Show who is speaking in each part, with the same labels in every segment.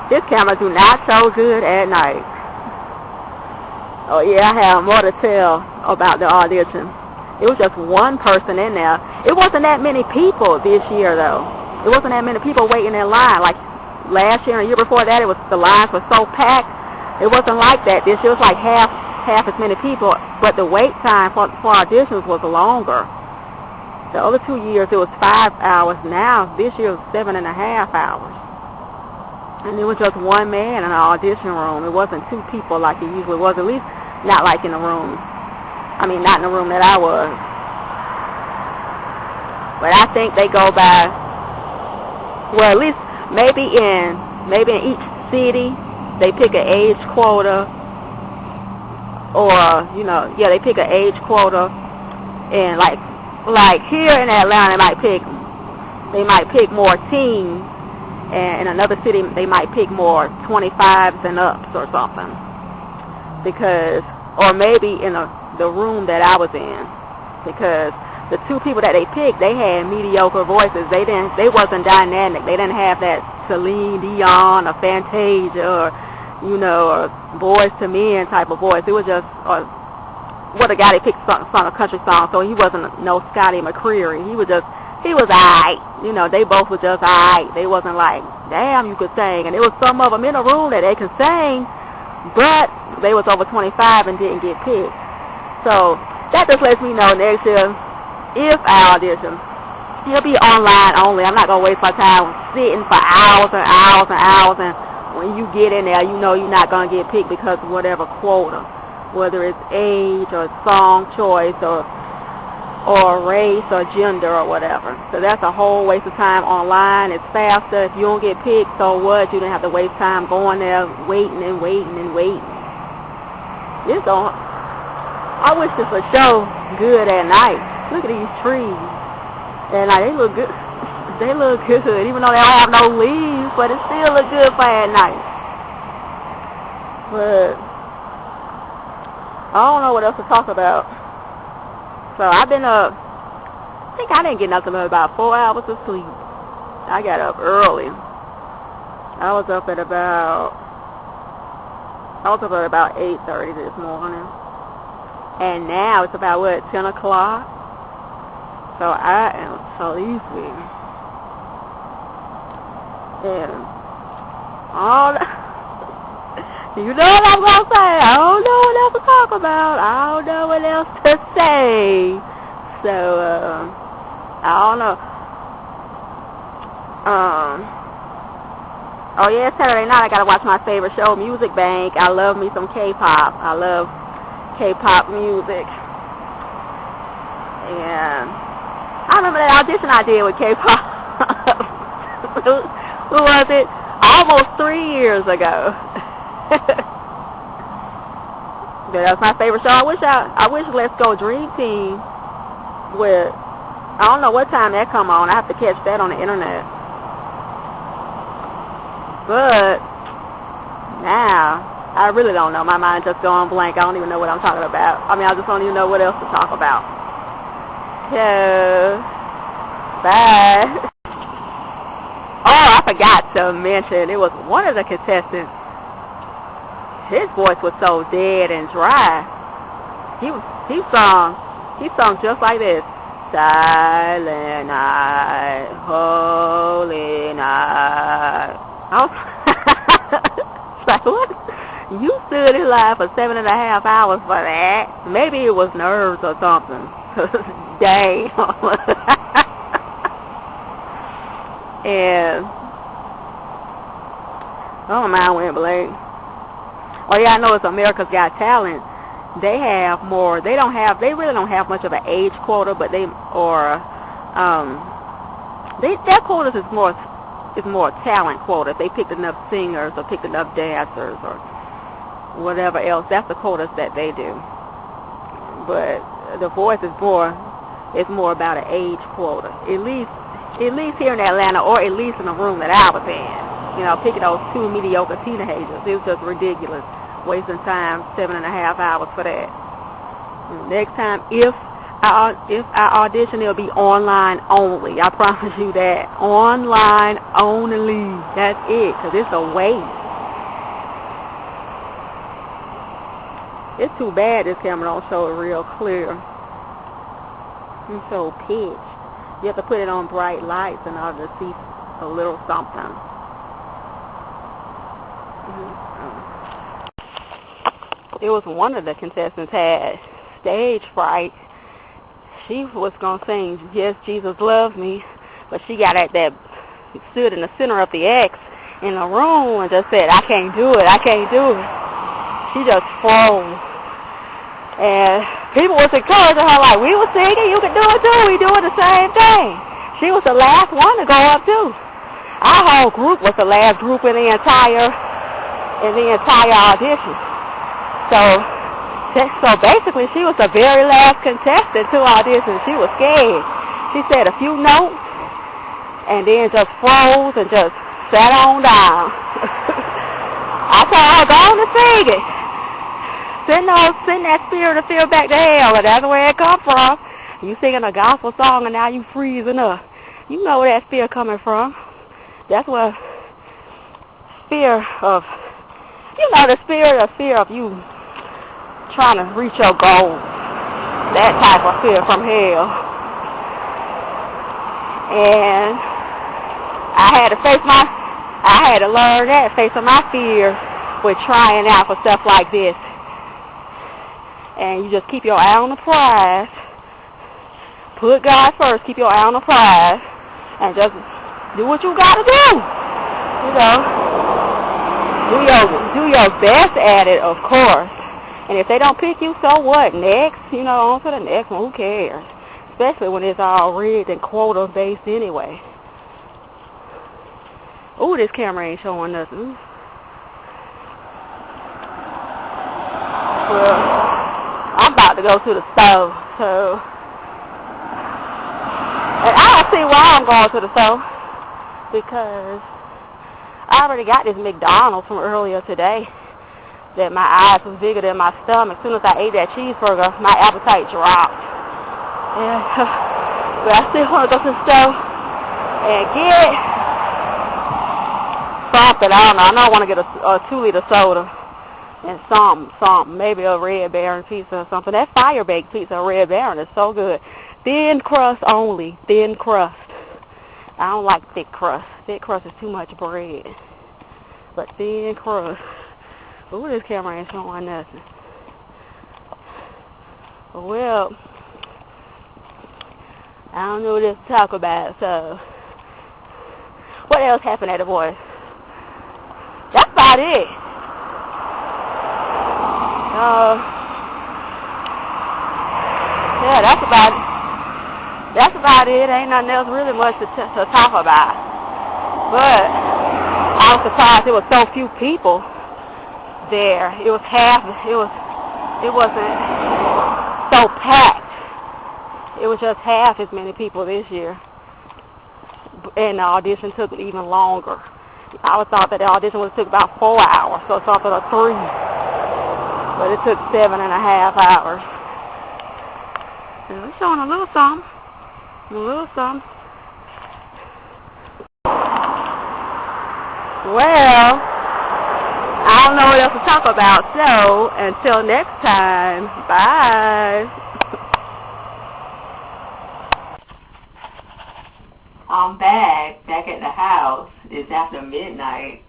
Speaker 1: This camera do not show good at night. Oh yeah, I have more to tell about the audition. It was just one person in there. It wasn't that many people this year though. It wasn't that many people waiting in line. Like last year and the year before that, the lines were so packed. It wasn't like that. This year was like half as many people, but the wait time for auditions was longer. The other 2 years it was 5 hours. Now this year was 7.5 hours. And it was just one man in an audition room. It wasn't two people like it usually was, at least not like in the room. I mean, not in the room that I was. But I think they go by, well, at least maybe in each city they pick an age quota, or yeah, they pick an age quota, and like here in Atlanta they might pick more teens. And in another city, they might pick more 25s and ups or something. Because, or maybe in the room that I was in, because the two people that they picked, they had mediocre voices. They wasn't dynamic. They didn't have that Celine Dion or Fantasia or Boys to Men type of voice. It was just, the guy they picked sung a country song, so he wasn't no Scotty McCreery. He was alright. They both were just alright. They wasn't like, damn, you could sing. And there was some of them in the room that they could sing, but they was over 25 and didn't get picked. So that just lets me know next year, if I audition, it'll be online only. I'm not going to waste my time sitting for hours and hours and hours. And when you get in there, you're not going to get picked because of whatever quota, whether it's age or song choice or race or gender or whatever. So that's a whole waste of time online. It's faster. If you don't get picked, so what? You didn't have to waste time going there waiting and waiting and waiting. I wish this would show good at night. Look at these trees. And they look good. They look good, even though they don't have no leaves, but it still look good for at night. But I don't know what else to talk about. So I've been up, I think I didn't get nothing but about 4 hours of sleep. I got up early. I was up at about 8:30 this morning. And now it's about, 10 o'clock? So I am sleepy. And all you know what I'm going to say? I don't know what else to talk about. I don't know what else to say. So, I don't know. Oh yeah, Saturday night I got to watch my favorite show, Music Bank. I love me some K-pop. I love K-pop music. And I remember that audition I did with K-pop. Who was it? Almost 3 years ago. That's my favorite show. I wish Let's Go Dream Team would, I don't know what time that come on. I have to catch that on the internet. But now I really don't know. My mind just going blank. I don't even know what I'm talking about. I mean, I just don't even know what else to talk about. So bye. Oh, I forgot to mention, it was one of the contestants. His voice was so dead and dry. He sung just like this. Silent night, holy night. I was like, what? You stood in line for 7.5 hours for that? Maybe it was nerves or something. Dang. And oh, my mind went blank. Oh yeah, I know it's America's Got Talent. They really don't have much of an age quota, but their quota is more talent quota. If they picked enough singers or picked enough dancers or whatever else, that's the quotas that they do. But the voice is more about an age quota. At least here in Atlanta, or at least in the room that I was in. Picking those two mediocre teenagers. It was just ridiculous. Wasting time, 7.5 hours for that. Next time, if I audition, it'll be online only. I promise you that. Online only. That's it, because it's a waste. It's too bad this camera don't show it real clear. It's so pitched. You have to put it on bright lights in order to see a little something. It was one of the contestants had stage fright. She was going to sing Yes, Jesus Loves Me, but she got at that, stood in the center of the X in the room and just said, I can't do it, I can't do it. She just froze. And people was encouraging her like, we were singing, you can do it too, we doing the same thing. She was the last one to go up too. Our whole group was the last group in the entire audition. So basically she was the very last contestant to audition. She was scared. She said a few notes and then just froze and just sat on down. I told her, go on and sing it. Send that spirit of fear back to hell, and that's where it come from. You singing a gospel song and now you freezing up. You know where that fear coming from. That's what fear of, the spirit of fear of you trying to reach your goal. That type of fear from hell. And I had to learn that, facing my fear with trying out for stuff like this. And you just keep your eye on the prize. Put God first, keep your eye on the prize, and just do what you gotta do. Do your best at it, of course. And if they don't pick you, so what? Next, on to the next one. Who cares? Especially when it's all rigged and quota based anyway. Ooh, this camera ain't showing nothing. Well, I'm about to go to the store, so. And I don't see why I'm going to the store, because I already got this McDonald's from earlier today that my eyes was bigger than my stomach. As soon as I ate that cheeseburger, my appetite dropped. And, but I still want to go to the store and get something. I don't know. I know I want to get a 2-liter soda and something. Maybe a Red Baron pizza or something. That fire-baked pizza, Red Baron, is so good. Thin crust only. Thin crust. I don't like thick crust. Thick crust is too much bread. But thin crust. Ooh, this camera ain't showing nothing. Well, I don't know what else to talk about, so. What else happened at The Voice? That's about it. Yeah, that's about it. Ain't nothing else really much to talk about. But I was surprised there was so few people there. It wasn't so packed. It was just half as many people this year. And the audition took even longer. I would thought that the audition would have took about 4 hours, so something or 3. But it took 7.5 hours. And it's showing a little something. Well, I don't know what else to talk about, so until next time, bye. I'm back at the house. It's after midnight,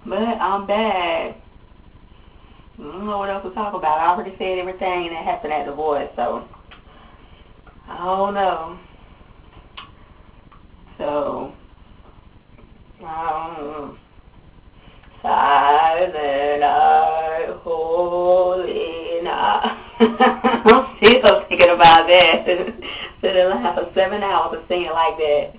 Speaker 1: but I'm back. I don't know what else to talk about. I already said everything that happened at The Voice, so I don't know. So, Silent night, holy night. I'm still thinking about that. Sitting around for 7 hours and singing like that.